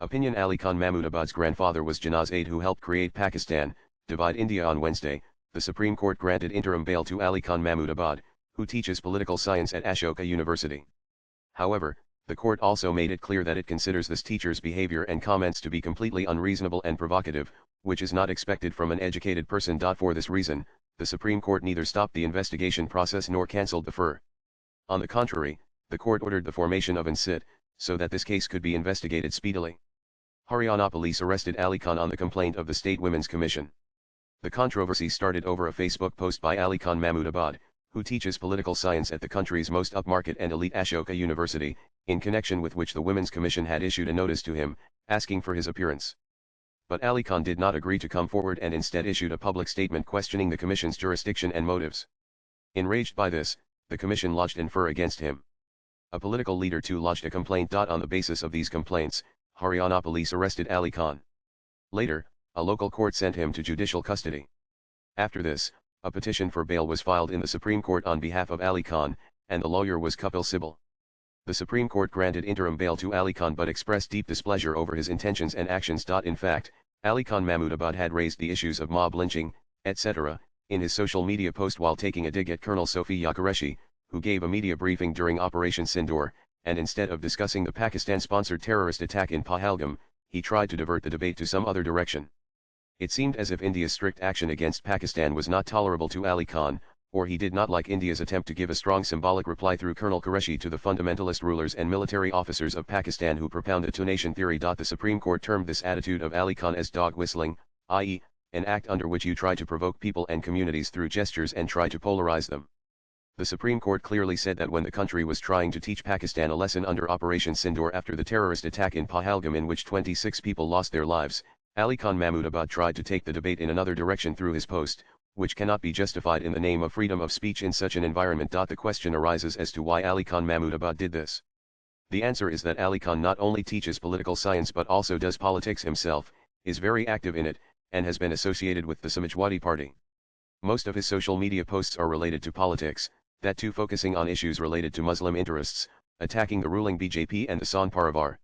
Opinion Ali Khan Mahmudabad's grandfather was Jinnahs Aide who helped create Pakistan, divide India. On Wednesday, the Supreme Court granted interim bail to Ali Khan Mahmudabad, who teaches political science at Ashoka University. However, the court also made it clear that it considers this teacher's behavior and comments to be completely unreasonable and provocative, which is not expected from an educated person. For this reason, the Supreme Court neither stopped the investigation process nor cancelled the FIR. On the contrary, the court ordered the formation of an sit, so that this case could be investigated speedily. Haryana police arrested Ali Khan on the complaint of the State Women's Commission. The controversy started over a Facebook post by Ali Khan Mahmudabad, who teaches political science at the country's most upmarket and elite Ashoka University, in connection with which the Women's Commission had issued a notice to him, asking for his appearance. But Ali Khan did not agree to come forward and instead issued a public statement questioning the Commission's jurisdiction and motives. Enraged by this, the Commission lodged an FIR against him. A political leader too lodged a complaint. On the basis of these complaints, Haryana police arrested Ali Khan. Later, a local court sent him to judicial custody. After this, a petition for bail was filed in the Supreme Court on behalf of Ali Khan, and the lawyer was Kapil Sibal. The Supreme Court granted interim bail to Ali Khan but expressed deep displeasure over his intentions and actions. In fact, Ali Khan Mahmudabad had raised the issues of mob lynching, etc., in his social media post while taking a dig at Colonel Sophia Qureshi, who gave a media briefing during Operation Sindoor, and instead of discussing the Pakistan-sponsored terrorist attack in Pahalgam, he tried to divert the debate to some other direction. It seemed as if India's strict action against Pakistan was not tolerable to Ali Khan, or he did not like India's attempt to give a strong symbolic reply through Colonel Qureshi to the fundamentalist rulers and military officers of Pakistan who propound the two-nation theory. The Supreme Court termed this attitude of Ali Khan as dog whistling, i.e., an act under which you try to provoke people and communities through gestures and try to polarize them. The Supreme Court clearly said that when the country was trying to teach Pakistan a lesson under Operation Sindoor after the terrorist attack in Pahalgam in which 26 people lost their lives, Ali Khan Mahmudabad tried to take the debate in another direction through his post, which cannot be justified in the name of freedom of speech in such an environment. The question arises as to why Ali Khan Mahmudabad did this. The answer is that Ali Khan not only teaches political science but also does politics himself, is very active in it, and has been associated with the Samajwadi Party. Most of his social media posts are related to politics, that too focusing on issues related to Muslim interests, attacking the ruling BJP and the San Parivar.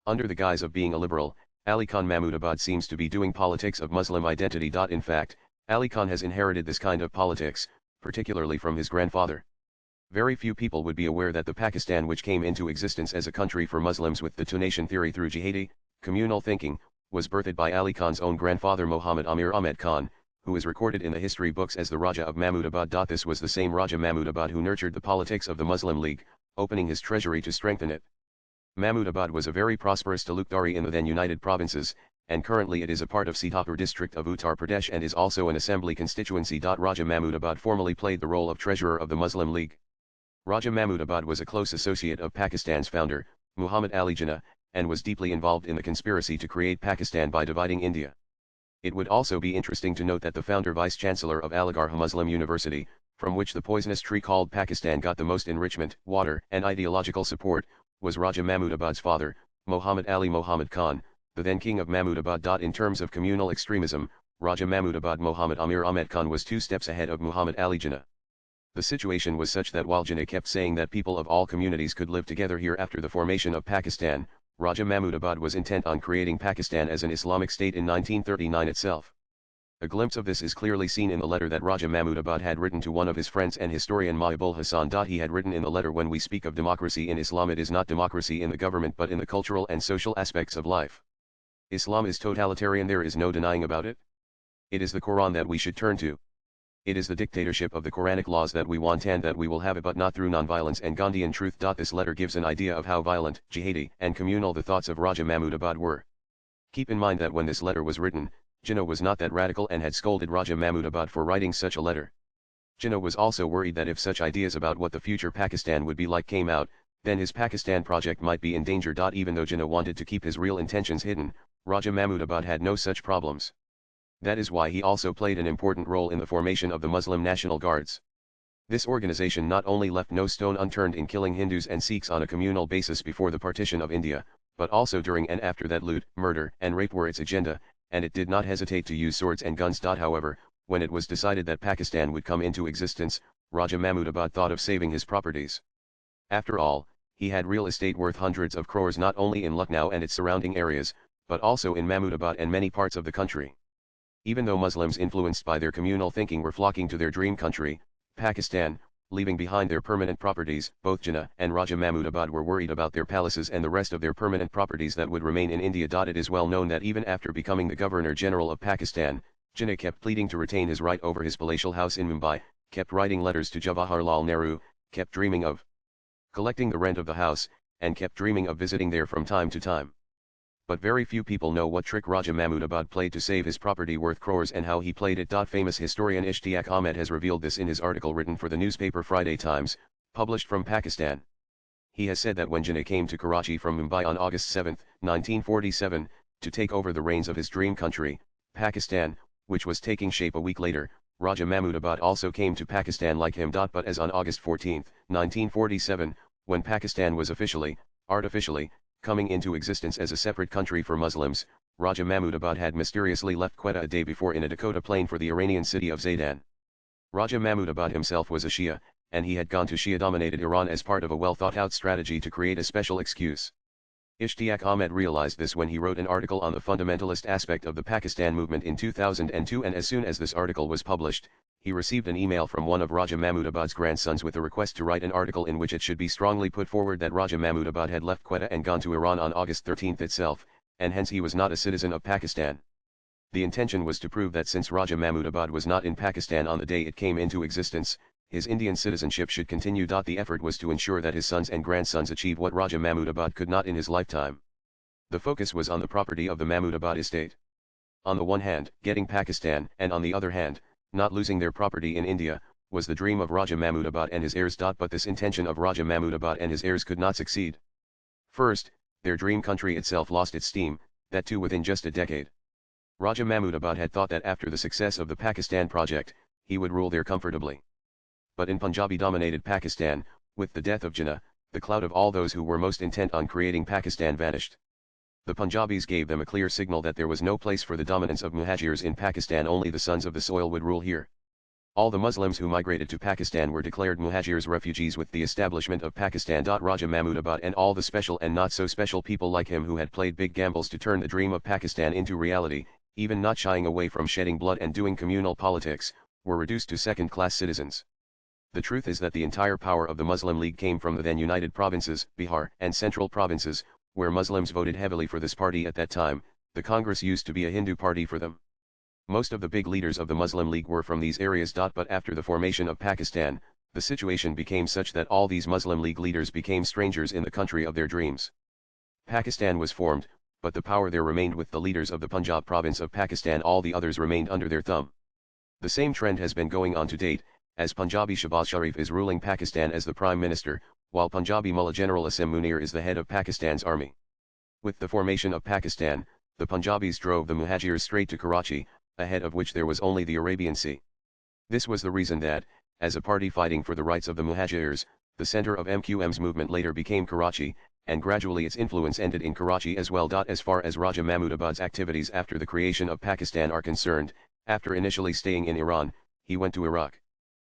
Under the guise of being a liberal, Ali Khan Mahmudabad seems to be doing politics of Muslim identity. In fact, Ali Khan has inherited this kind of politics, particularly from his grandfather. Very few people would be aware that the Pakistan which came into existence as a country for Muslims with the two-nation theory through jihadi, communal thinking, was birthed by Ali Khan's own grandfather Muhammad Amir Ahmed Khan, who is recorded in the history books as the Raja of Mahmudabad. This was the same Raja Mahmudabad who nurtured the politics of the Muslim League, opening his treasury to strengthen it. Mahmudabad was a very prosperous talukdari in the then United Provinces, and currently it is a part of Sitapur district of Uttar Pradesh and is also an assembly constituency. Raja Mahmudabad formerly played the role of treasurer of the Muslim League. Raja Mahmudabad was a close associate of Pakistan's founder, Muhammad Ali Jinnah, and was deeply involved in the conspiracy to create Pakistan by dividing India. It would also be interesting to note that the founder vice-chancellor of Aligarh Muslim University, from which the poisonous tree called Pakistan got the most enrichment, water, and ideological support, was Raja Mahmudabad's father, Muhammad Ali Muhammad Khan, the then king of Mahmudabad. In terms of communal extremism, Raja Mahmudabad Muhammad Amir Ahmed Khan was 2 steps ahead of Muhammad Ali Jinnah. The situation was such that while Jinnah kept saying that people of all communities could live together here after the formation of Pakistan, Raja Mahmudabad was intent on creating Pakistan as an Islamic state in 1939 itself. A glimpse of this is clearly seen in the letter that Raja Mahmudabad had written to one of his friends and historian Mahibul Hassan. He had written in the letter, when we speak of democracy in Islam, it is not democracy in the government but in the cultural and social aspects of life. Islam is totalitarian, there is no denying about it. It is the Quran that we should turn to. It is the dictatorship of the Quranic laws that we want and that we will have it, but not through non-violence and Gandhian truth. This letter gives an idea of how violent, jihadi, and communal the thoughts of Raja Mahmudabad were. Keep in mind that when this letter was written, Jinnah was not that radical and had scolded Raja Mahmudabad for writing such a letter. Jinnah was also worried that if such ideas about what the future Pakistan would be like came out, then his Pakistan project might be in danger. Even though Jinnah wanted to keep his real intentions hidden, Raja Mahmudabad had no such problems. That is why he also played an important role in the formation of the Muslim National Guards. This organization not only left no stone unturned in killing Hindus and Sikhs on a communal basis before the partition of India, but also during and after that loot, murder, and rape were its agenda, and it did not hesitate to use swords and guns. However, when it was decided that Pakistan would come into existence, Raja Mahmudabad thought of saving his properties. After all, He had real estate worth hundreds of crores not only in Lucknow and its surrounding areas, but also in Mahmudabad and many parts of the country. Even though Muslims influenced by their communal thinking were flocking to their dream country, Pakistan, leaving behind their permanent properties, both Jinnah and Raja Mahmudabad were worried about their palaces and the rest of their permanent properties that would remain in India. It is well known that even after becoming the Governor-General of Pakistan, Jinnah kept pleading to retain his right over his palatial house in Mumbai, kept writing letters to Jawaharlal Nehru, kept dreaming of collecting the rent of the house, and kept dreaming of visiting there from time to time. But very few people know what trick Raja Mahmudabad played to save his property worth crores and how he played it. Famous historian Ishtiaq Ahmed has revealed this in his article written for the newspaper Friday Times, published from Pakistan. He has said that when Jinnah came to Karachi from Mumbai on August 7, 1947, to take over the reins of his dream country, Pakistan, which was taking shape a week later, Raja Mahmudabad also came to Pakistan like him. But as on August 14, 1947, when Pakistan was officially, artificially, coming into existence as a separate country for Muslims, Raja Mahmudabad had mysteriously left Quetta a day before in a Dakota plane for the Iranian city of Zaydan. Raja Mahmudabad himself was a Shia, and he had gone to Shia-dominated Iran as part of a well-thought-out strategy to create a special excuse. Ishtiaq Ahmed realized this when he wrote an article on the fundamentalist aspect of the Pakistan movement in 2002, and as soon as this article was published, he received an email from one of Raja Mahmudabad's grandsons with a request to write an article in which it should be strongly put forward that Raja Mahmudabad had left Quetta and gone to Iran on August 13 itself, and hence he was not a citizen of Pakistan. The intention was to prove that since Raja Mahmudabad was not in Pakistan on the day it came into existence, his Indian citizenship should continue. The effort was to ensure that his sons and grandsons achieve what Raja Mahmudabad could not in his lifetime. The focus was on the property of the Mahmudabad estate. On the one hand, getting Pakistan, and on the other hand, not losing their property in India, was the dream of Raja Mahmudabad and his heirs. But this intention of Raja Mahmudabad and his heirs could not succeed. First, their dream country itself lost its steam, that too within just a decade. Raja Mahmudabad had thought that after the success of the Pakistan project, he would rule there comfortably. But in Punjabi-dominated Pakistan, with the death of Jinnah, the cloud of all those who were most intent on creating Pakistan vanished. The Punjabis gave them a clear signal that there was no place for the dominance of Muhajirs in Pakistan. Only the sons of the soil would rule here. All the Muslims who migrated to Pakistan were declared Muhajirs refugees with the establishment of Pakistan. Raja Mahmudabad and all the special and not so special people like him who had played big gambles to turn the dream of Pakistan into reality, even not shying away from shedding blood and doing communal politics, were reduced to second-class citizens. The truth is that the entire power of the Muslim League came from the then United Provinces, Bihar, and Central Provinces, where Muslims voted heavily for this party at that time. The Congress used to be a Hindu party for them. Most of the big leaders of the Muslim League were from these areas. But after the formation of Pakistan, the situation became such that all these Muslim League leaders became strangers in the country of their dreams. Pakistan was formed, but the power there remained with the leaders of the Punjab province of Pakistan. All the others remained under their thumb. The same trend has been going on to date, as Punjabi Shahbaz Sharif is ruling Pakistan as the Prime Minister, while Punjabi Mullah General Asim Munir is the head of Pakistan's army. With the formation of Pakistan, the Punjabis drove the Muhajirs straight to Karachi, ahead of which there was only the Arabian Sea. This was the reason that, as a party fighting for the rights of the Muhajirs, the center of MQM's movement later became Karachi, and gradually its influence ended in Karachi as well. As far as Raja Mahmudabad's activities after the creation of Pakistan are concerned, after initially staying in Iran, he went to Iraq.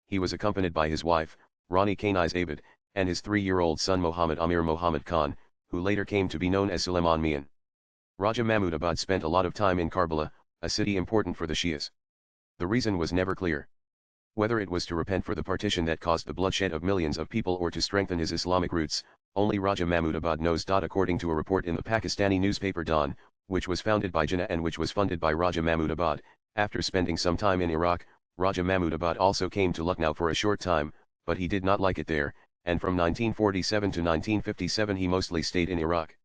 He was accompanied by his wife, Rani Kanai's Aide, and his 3-year-old son Muhammad Amir Muhammad Khan, who later came to be known as Suleiman Mian. Raja Mahmudabad spent a lot of time in Karbala, a city important for the Shias. The reason was never clear. Whether it was to repent for the partition that caused the bloodshed of millions of people or to strengthen his Islamic roots, only Raja Mahmudabad knows. According to a report in the Pakistani newspaper Dawn, which was founded by Jinnah and which was funded by Raja Mahmudabad, after spending some time in Iraq, Raja Mahmudabad also came to Lucknow for a short time, but he did not like it there, and from 1947 to 1957 he mostly stayed in Iraq.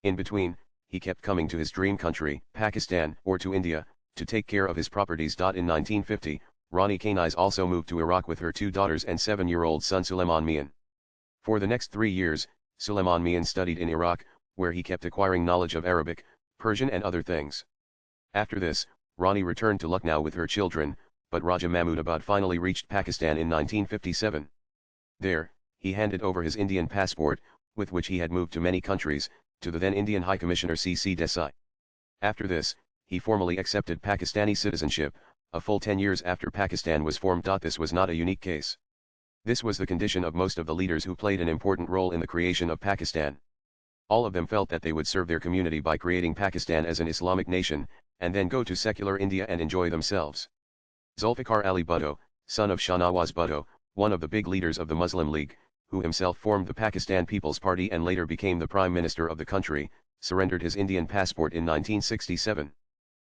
In between, he kept coming to his dream country, Pakistan, or to India, to take care of his properties. In 1950, Rani Kanais also moved to Iraq with her 2 daughters and 7-year-old son Suleiman Mian. For the next 3 years, Suleiman Mian studied in Iraq, where he kept acquiring knowledge of Arabic, Persian and other things. After this, Rani returned to Lucknow with her children, but Raja Mahmudabad finally reached Pakistan in 1957. There, he handed over his Indian passport, with which he had moved to many countries, to the then Indian High Commissioner C.C. Desai. After this, he formally accepted Pakistani citizenship, a full 10 years after Pakistan was formed. This was not a unique case. This was the condition of most of the leaders who played an important role in the creation of Pakistan. All of them felt that they would serve their community by creating Pakistan as an Islamic nation, and then go to secular India and enjoy themselves. Zulfikar Ali Bhutto, son of Shah Nawaz Bhutto, one of the big leaders of the Muslim League, who himself formed the Pakistan People's Party and later became the Prime Minister of the country, surrendered his Indian passport in 1967.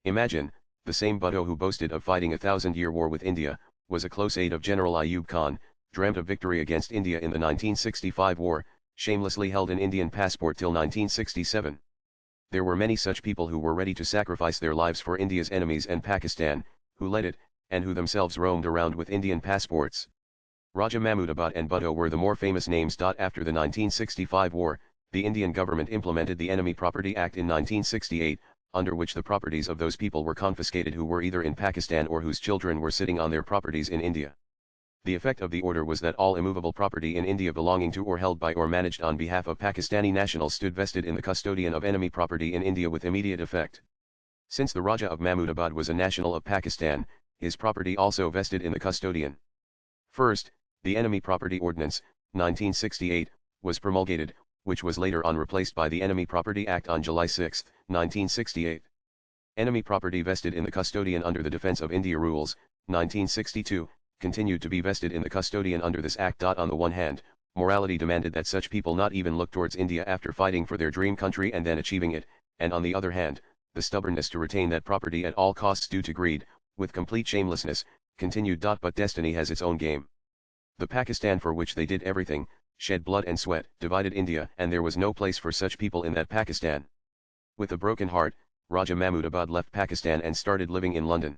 Imagine, the same Bhutto who boasted of fighting a thousand-year war with India, was a close aide of General Ayub Khan, dreamt of victory against India in the 1965 war, shamelessly held an Indian passport till 1967. There were many such people who were ready to sacrifice their lives for India's enemies and Pakistan, who led it, and who themselves roamed around with Indian passports. Raja Mahmudabad and Bhutto were the more famous names. After the 1965 war, the Indian government implemented the Enemy Property Act in 1968, under which the properties of those people were confiscated who were either in Pakistan or whose children were sitting on their properties in India. The effect of the order was that all immovable property in India belonging to or held by or managed on behalf of Pakistani nationals stood vested in the custodian of enemy property in India with immediate effect. Since the Raja of Mahmudabad was a national of Pakistan, his property also vested in the custodian. First, the Enemy Property Ordinance, 1968, was promulgated, which was later on replaced by the Enemy Property Act on July 6, 1968. Enemy property vested in the custodian under the Defence of India Rules, 1962, continued to be vested in the custodian under this act. On the one hand, morality demanded that such people not even look towards India after fighting for their dream country and then achieving it, and on the other hand, the stubbornness to retain that property at all costs due to greed, with complete shamelessness, continued. But destiny has its own game. The Pakistan for which they did everything, shed blood and sweat, divided India, and there was no place for such people in that Pakistan. With a broken heart, Raja Mahmudabad left Pakistan and started living in London.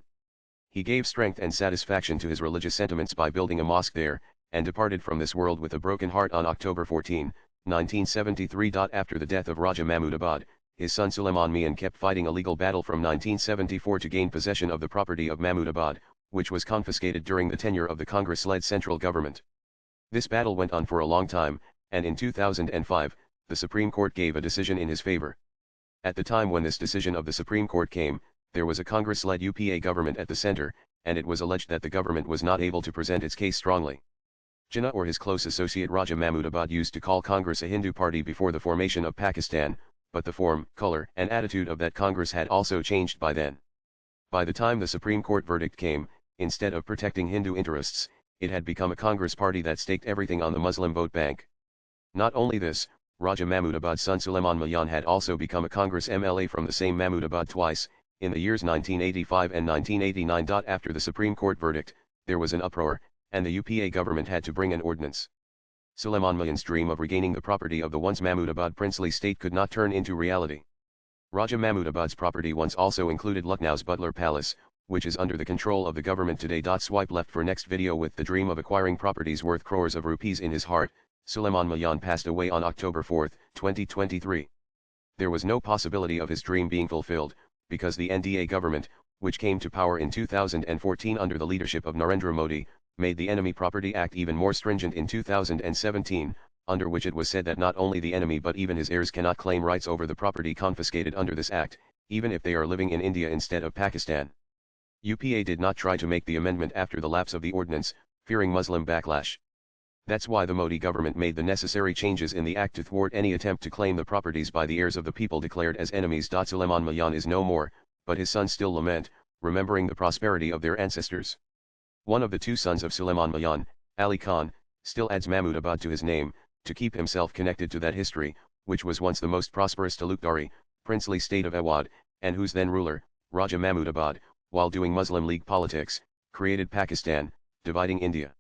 He gave strength and satisfaction to his religious sentiments by building a mosque there, and departed from this world with a broken heart on October 14, 1973. After the death of Raja Mahmudabad, his son Suleiman Mian kept fighting a legal battle from 1974 to gain possession of the property of Mahmudabad, which was confiscated during the tenure of the Congress-led central government. This battle went on for a long time, and in 2005, the Supreme Court gave a decision in his favor. At the time when this decision of the Supreme Court came, there was a Congress-led UPA government at the center, and it was alleged that the government was not able to present its case strongly. Jinnah or his close associate Raja Mahmudabad used to call Congress a Hindu party before the formation of Pakistan, but the form, color, and attitude of that Congress had also changed by then. By the time the Supreme Court verdict came, instead of protecting Hindu interests, it had become a Congress party that staked everything on the Muslim vote bank. Not only this, Raja Mahmudabad's son Suleiman Mian had also become a Congress MLA from the same Mahmudabad twice, in the years 1985 and 1989. After the Supreme Court verdict, there was an uproar, and the UPA government had to bring an ordinance. Suleiman Mian's dream of regaining the property of the once Mahmudabad princely state could not turn into reality. Raja Mahmudabad's property once also included Lucknow's Butler Palace, which is under the control of the government today. Swipe left for next video. With the dream of acquiring properties worth crores of rupees in his heart, Suleiman Mian passed away on October 4, 2023. There was no possibility of his dream being fulfilled, because the NDA government, which came to power in 2014 under the leadership of Narendra Modi, made the Enemy Property Act even more stringent in 2017, under which it was said that not only the enemy but even his heirs cannot claim rights over the property confiscated under this act, even if they are living in India instead of Pakistan. UPA did not try to make the amendment after the lapse of the ordinance, fearing Muslim backlash. That's why the Modi government made the necessary changes in the act to thwart any attempt to claim the properties by the heirs of the people declared as enemies. Suleiman Mian is no more, but his sons still lament, remembering the prosperity of their ancestors. One of the two sons of Suleiman Mian, Ali Khan, still adds Mahmudabad to his name, to keep himself connected to that history, which was once the most prosperous Talukdari, princely state of Awadh, and whose then ruler, Raja Mahmudabad, while doing Muslim League politics, created Pakistan, dividing India.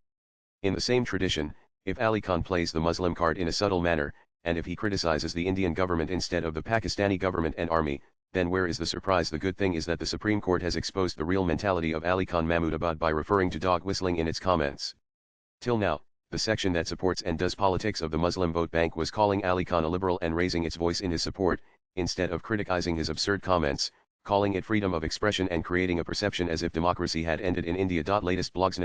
In the same tradition, if Ali Khan plays the Muslim card in a subtle manner, and if he criticizes the Indian government instead of the Pakistani government and army, then where is the surprise? The good thing is that the Supreme Court has exposed the real mentality of Ali Khan Mahmudabad by referring to dog whistling in its comments. Till now, the section that supports and does politics of the Muslim vote bank was calling Ali Khan a liberal and raising its voice in his support, instead of criticizing his absurd comments, calling it freedom of expression and creating a perception as if democracy had ended in India. Latest blogs